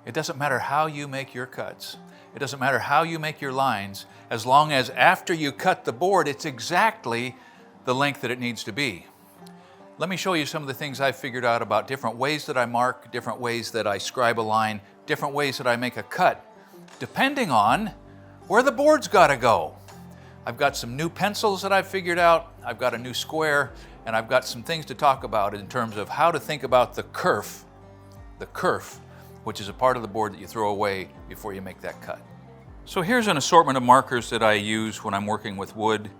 It doesn't matter how you make your cuts. It doesn't matter how you make your lines, as long as after you cut the board, it's exactly the length that it needs to be. Let me show you some of the things I've figured out about different ways that I mark, different ways that I scribe a line, different ways that I make a cut, depending on where the board's gotta go. I've got some new pencils that I've figured out, I've got a new square, and I've got some things to talk about in terms of how to think about the kerf, which is a part of the board that you throw away before you make that cut. So here's an assortment of markers that I use when I'm working with wood,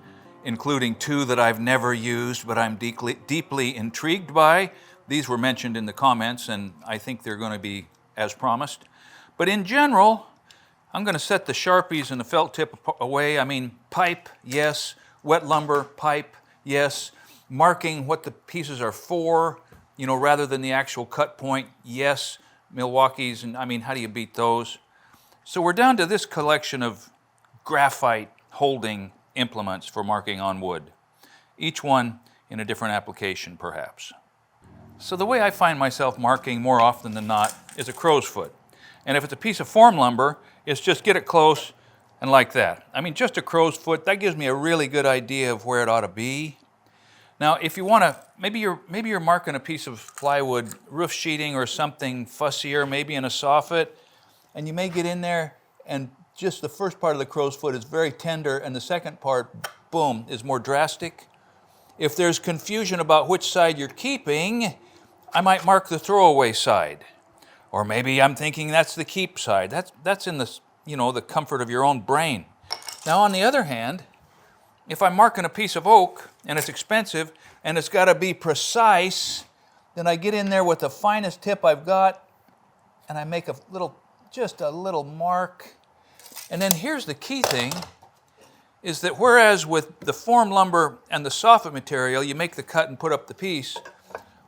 including two that I've never used, but I'm deeply intrigued by. These were mentioned in the comments, and I think they're going to be as promised. But in general, I'm going to set the Sharpies and the felt tip away. I mean, pipe, yes. Wet lumber, pipe, yes. Marking what the pieces are for, rather than the actual cut point, yes. Milwaukee's, and I mean, how do you beat those? So we're down to this collection of graphite holding implements for marking on wood, each one in a different application, perhaps. So the way I find myself marking more often than not is a crow's foot. And if it's a piece of form lumber, it's just get it close and like that. I mean, just a crow's foot, that gives me a really good idea of where it ought to be. Now, if you want to, maybe you're marking a piece of plywood, roof sheeting or something fussier, maybe in a soffit, and you may get in there and just the first part of the crow's foot is very tender and the second part, boom, is more drastic. If there's confusion about which side you're keeping, I might mark the throwaway side. Or maybe I'm thinking that's the keep side. That's in the, the comfort of your own brain. Now, on the other hand, if I'm marking a piece of oak and it's expensive and it's got to be precise, then I get in there with the finest tip I've got and I make just a little mark. And then here's the key thing, is that whereas with the form lumber and the soffit material, you make the cut and put up the piece,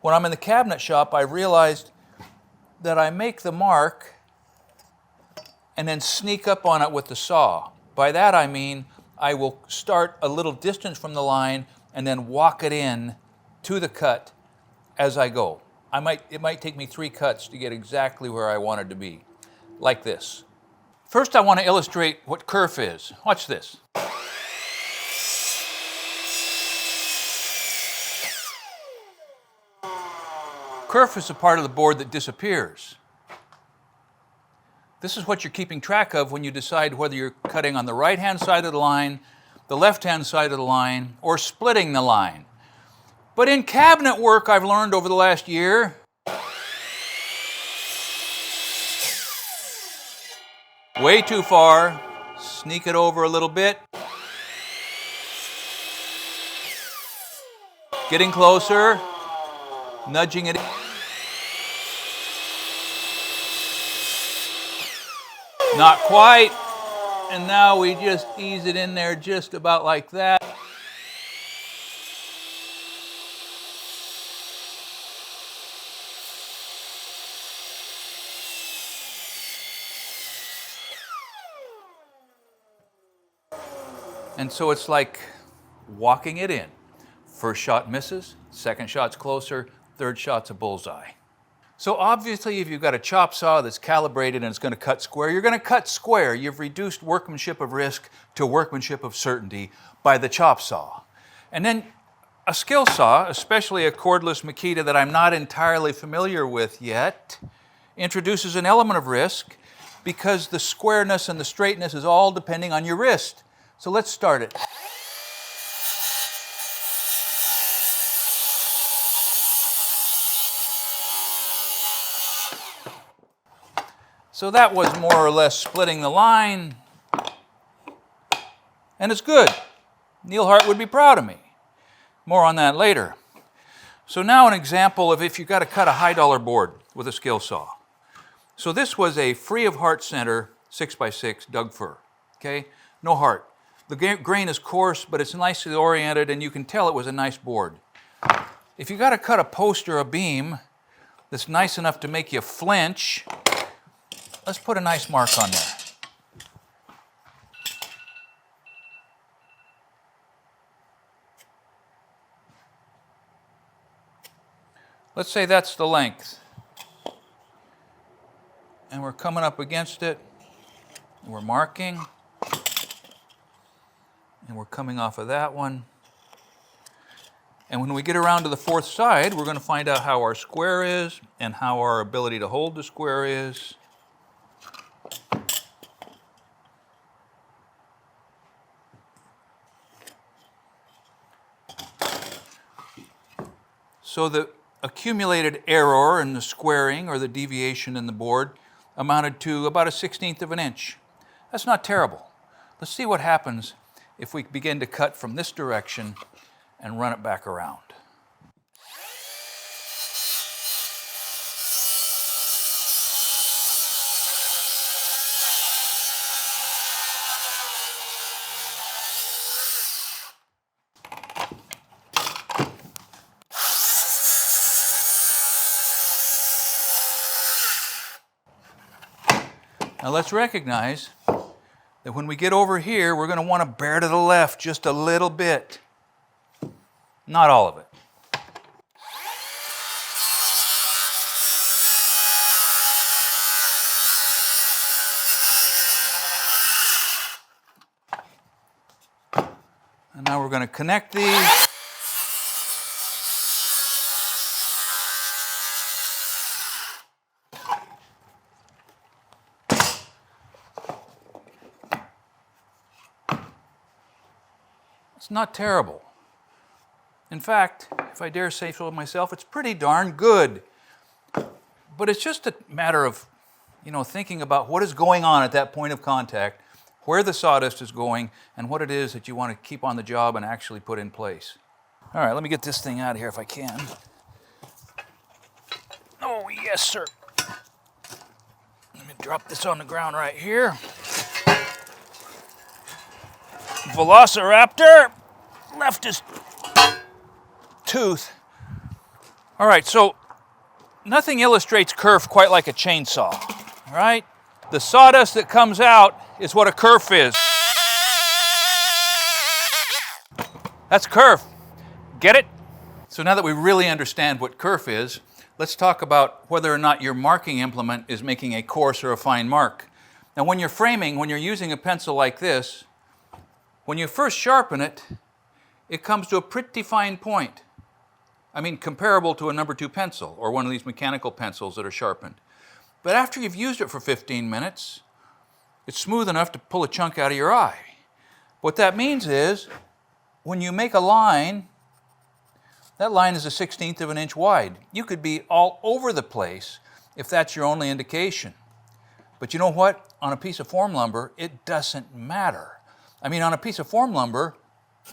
when I'm in the cabinet shop, I realized that I make the mark and then sneak up on it with the saw. By that I mean I will start a little distance from the line and then walk it in to the cut as I go. It might take me 3 cuts to get exactly where I wanted to be, like this. First, I want to illustrate what kerf is. Watch this. Kerf is a part of the board that disappears. This is what you're keeping track of when you decide whether you're cutting on the right-hand side of the line, the left-hand side of the line, or splitting the line. But in cabinet work, I've learned over the last year, way too far, sneak it over a little bit, getting closer, nudging it. Not quite, and now we just ease it in there just about like that. And so it's like walking it in. First shot misses, second shot's closer, third shot's a bullseye. So obviously, if you've got a chop saw that's calibrated and it's going to cut square, you're going to cut square. You've reduced workmanship of risk to workmanship of certainty by the chop saw. And then a skill saw, especially a cordless Makita that I'm not entirely familiar with yet, introduces an element of risk because the squareness and the straightness is all depending on your wrist. So let's start it. So that was more or less splitting the line, and it's good. Neil Hart would be proud of me. More on that later. So now an example of if you've got to cut a high-dollar board with a skill saw. So this was a free of heart center 6x6 Doug fir, okay? No heart. The grain is coarse, but it's nicely oriented, and you can tell it was a nice board. If you've got to cut a post or a beam that's nice enough to make you flinch, let's put a nice mark on there. Let's say that's the length. and we're coming up against it, and we're marking, and we're coming off of that one. And when we get around to the fourth side, we're going to find out how our square is and how our ability to hold the square is. So the accumulated error in the squaring or the deviation in the board amounted to about 1/16 of an inch. That's not terrible. Let's see what happens if we begin to cut from this direction and run it back around. Now let's recognize that when we get over here, we're going to want to bear to the left just a little bit. Not all of it. And now we're going to connect these. It's not terrible. In fact, if I dare say so myself, it's pretty darn good. But it's just a matter of, thinking about what is going on at that point of contact, where the sawdust is going, and what it is that you want to keep on the job and actually put in place. All right, let me get this thing out of here if I can. Oh, yes, sir. Let me drop this on the ground right here. Velociraptor left his tooth. All right, so nothing illustrates kerf quite like a chainsaw, all right? The sawdust that comes out is what a kerf is. That's kerf. Get it? So now that we really understand what kerf is, let's talk about whether or not your marking implement is making a coarse or a fine mark. Now when you're framing, when you're using a pencil like this, when you first sharpen it, it comes to a pretty fine point. I mean, comparable to a number 2 pencil or one of these mechanical pencils that are sharpened. But after you've used it for 15 minutes, it's smooth enough to pull a chunk out of your eye. What that means is, when you make a line, that line is 1/16 of an inch wide. You could be all over the place if that's your only indication. But you know what? On a piece of form lumber, it doesn't matter. I mean, on a piece of form lumber,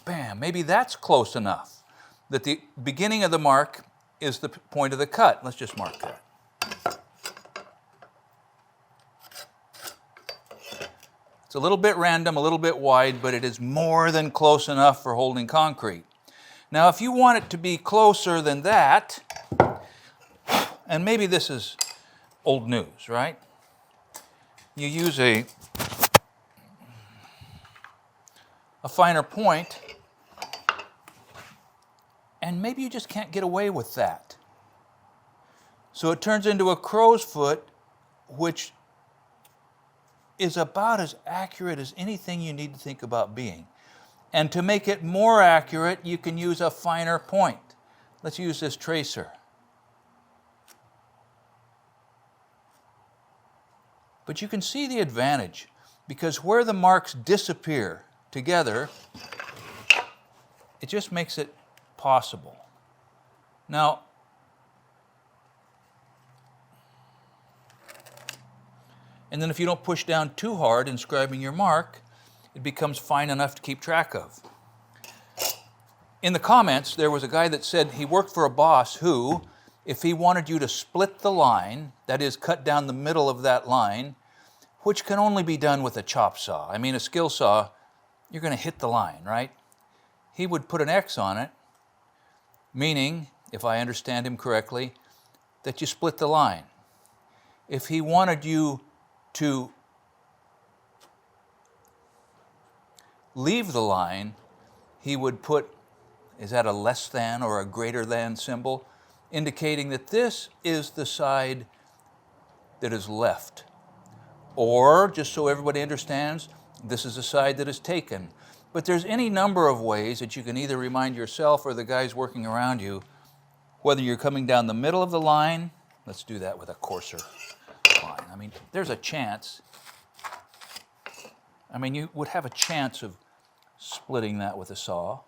bam, maybe that's close enough that the beginning of the mark is the point of the cut. Let's just mark that. It's a little bit random, a little bit wide, but it is more than close enough for holding concrete. Now, if you want it to be closer than that, and maybe this is old news, right? You use a finer point, and maybe you just can't get away with that. So it turns into a crow's foot, which is about as accurate as anything you need to think about being. And to make it more accurate, you can use a finer point. Let's use this tracer. But you can see the advantage, because where the marks disappear together, it just makes it possible. Now, and then if you don't push down too hard in scribing your mark, it becomes fine enough to keep track of. In the comments, there was a guy that said he worked for a boss who, if he wanted you to split the line, that is, cut down the middle of that line, which can only be done with a chop saw. I mean, a skill saw, you're going to hit the line, right? He would put an X on it, meaning, if I understand him correctly, that you split the line. If he wanted you to leave the line, he would put, is that a less than or a greater than symbol, indicating that this is the side that is left. Or, just so everybody understands, this is the side that is taken. But there's any number of ways that you can either remind yourself or the guys working around you, whether you're coming down the middle of the line. Let's do that with a coarser line. I mean, there's a chance. I mean, you would have a chance of splitting that with a saw.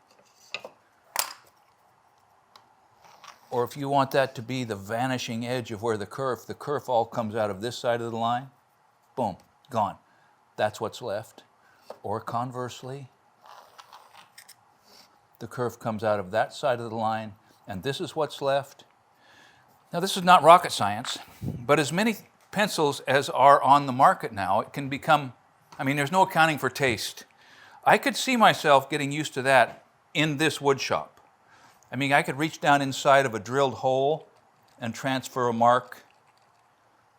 Or if you want that to be the vanishing edge of where the kerf all comes out of this side of the line, boom, gone. That's what's left. Or conversely, the kerf comes out of that side of the line, and this is what's left. Now, this is not rocket science, but as many pencils as are on the market now, it can become, I mean, there's no accounting for taste. I could see myself getting used to that in this wood shop. I mean, I could reach down inside of a drilled hole and transfer a mark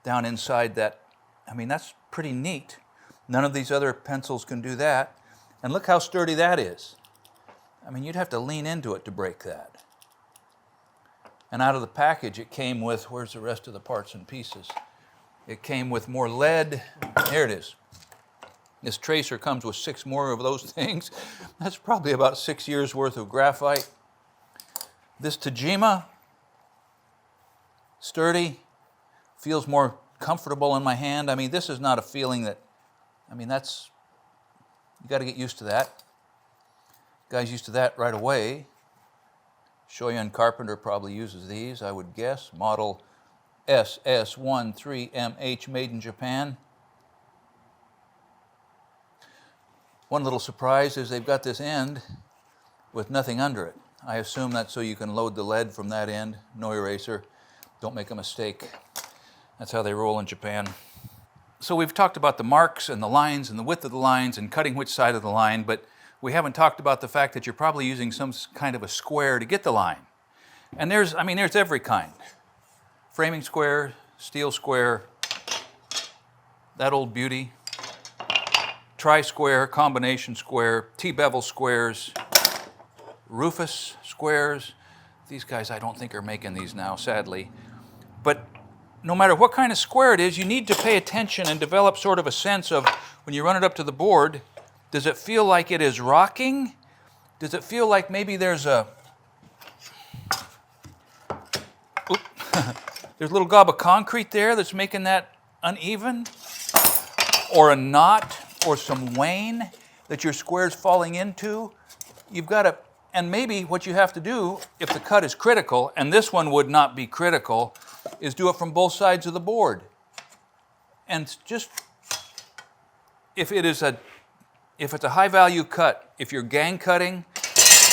down inside that. I mean, that's pretty neat. None of these other pencils can do that. And look how sturdy that is. I mean, you'd have to lean into it to break that. And out of the package, it came with, where's the rest of the parts and pieces? It came with more lead. There it is. This tracer comes with 6 more of those things. That's probably about 6 years worth of graphite. This Tajima, sturdy, feels more comfortable in my hand. I mean, this is not a feeling that, I mean, that's, you got to get used to that. Guys used to that right away. Shoyan Carpenter probably uses these, I would guess. Model SS13MH, made in Japan. One little surprise is they've got this end with nothing under it. I assume that's so you can load the lead from that end. No eraser. Don't make a mistake. That's how they roll in Japan. So we've talked about the marks and the lines and the width of the lines and cutting which side of the line, but we haven't talked about the fact that you're probably using some kind of a square to get the line. And there's every kind. Framing square, steel square, that old beauty, tri-square, combination square, T-bevel squares, Rufus squares. These guys I don't think are making these now, sadly. But no matter what kind of square it is, you need to pay attention and develop sort of a sense of, when you run it up to the board, does it feel like it is rocking? Does it feel like maybe there's a there's a little gob of concrete there that's making that uneven? Or a knot or some wane that your square's falling into? You've got to, and maybe what you have to do, if the cut is critical, and this one would not be critical, is do it from both sides of the board. And just, if it's a high value cut, if you're gang cutting,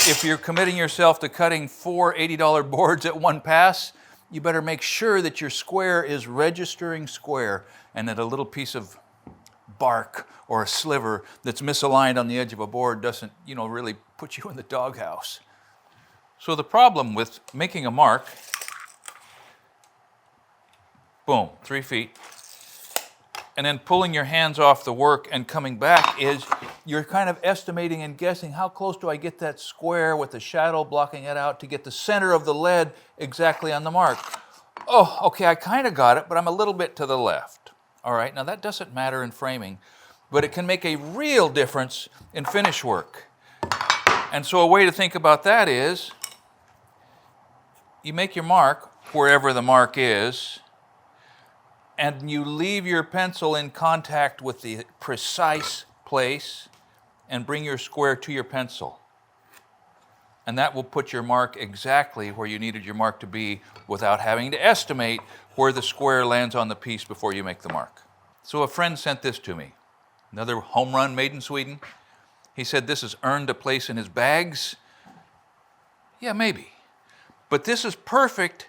if you're committing yourself to cutting 4 $80 boards at one pass, you better make sure that your square is registering square and that a little piece of bark or a sliver that's misaligned on the edge of a board doesn't, really put you in the doghouse. So the problem with making a mark, boom, 3 feet, and then pulling your hands off the work and coming back is you're kind of estimating and guessing, how close do I get that square with the shadow blocking it out to get the center of the lead exactly on the mark? Oh, okay, I kind of got it, but I'm a little bit to the left. All right, now that doesn't matter in framing, but it can make a real difference in finish work. And so a way to think about that is, you make your mark wherever the mark is, and you leave your pencil in contact with the precise place and bring your square to your pencil. And that will put your mark exactly where you needed your mark to be without having to estimate where the square lands on the piece before you make the mark. So a friend sent this to me, another home run made in Sweden. He said this has earned a place in his bags. Yeah, maybe. But this is perfect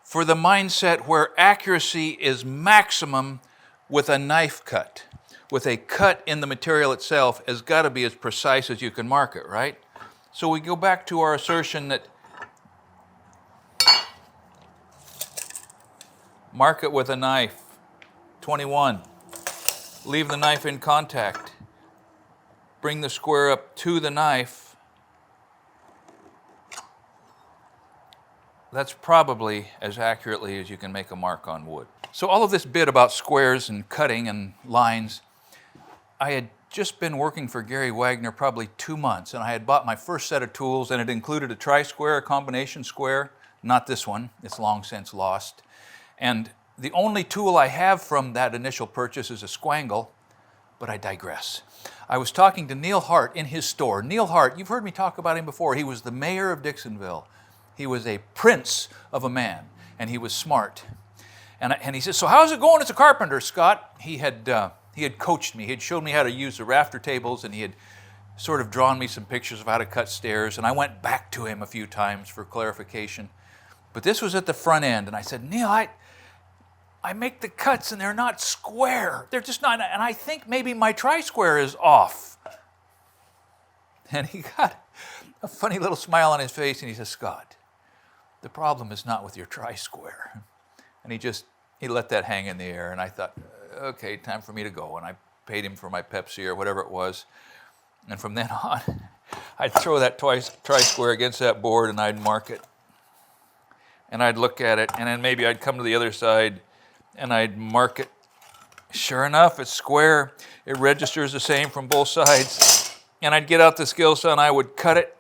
for the mindset where accuracy is maximum with a knife cut. With a cut in the material itself has got to be as precise as you can mark it, right? So we go back to our assertion that mark it with a knife, 21. Leave the knife in contact. Bring the square up to the knife. That's probably as accurately as you can make a mark on wood. So all of this bit about squares and cutting and lines, I had just been working for Gary Wagner probably 2 months, and I had bought my first set of tools, and it included a tri-square, a combination square, not this one, it's long since lost. And the only tool I have from that initial purchase is a squangle, but I digress. I was talking to Neil Hart in his store. Neil Hart, you've heard me talk about him before. He was the mayor of Dixonville. He was a prince of a man, and he was smart. And he says, so how's it going as a carpenter, Scott? He had coached me. He had showed me how to use the rafter tables, and he had sort of drawn me some pictures of how to cut stairs. And I went back to him a few times for clarification. But this was at the front end. And I said, Neil, I make the cuts, and they're not square. They're just not. And I think maybe my tri-square is off. And he got a funny little smile on his face, and he says, Scott, the problem is not with your tri-square. And he let that hang in the air, and I thought, okay, time for me to go. And I paid him for my Pepsi or whatever it was. And from then on, I'd throw that tri-square against that board, and I'd mark it. And I'd look at it, and then maybe I'd come to the other side, and I'd mark it. Sure enough, it's square. It registers the same from both sides. And I'd get out the skill saw, and I would cut it.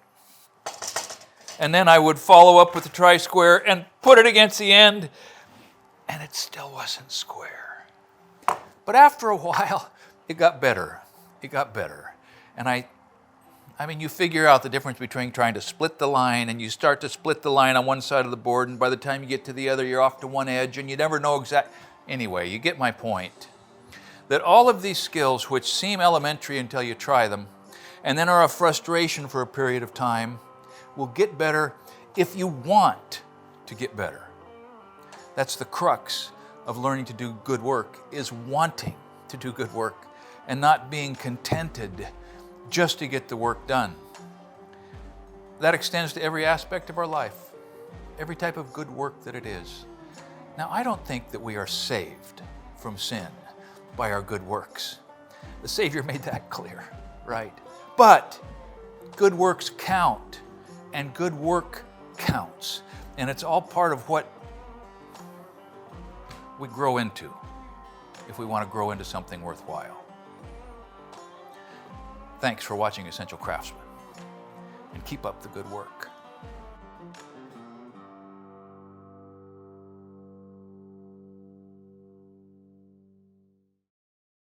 And then I would follow up with the tri-square and put it against the end, and it still wasn't square. But after a while, it got better. It got better. And I mean, you figure out the difference between trying to split the line, and you start to split the line on one side of the board, and by the time you get to the other, you're off to one edge, and you never know exactly. Anyway, you get my point. That all of these skills, which seem elementary until you try them, and then are a frustration for a period of time, will get better if you want to get better. That's the crux of learning to do good work, is wanting to do good work and not being contented just to get the work done. That extends to every aspect of our life, every type of good work that it is. Now, I don't think that we are saved from sin by our good works. The Savior made that clear, right? But good works count, and good work counts. And it's all part of what we grow into if we want to grow into something worthwhile. Thanks for watching Essential Craftsman, and keep up the good work.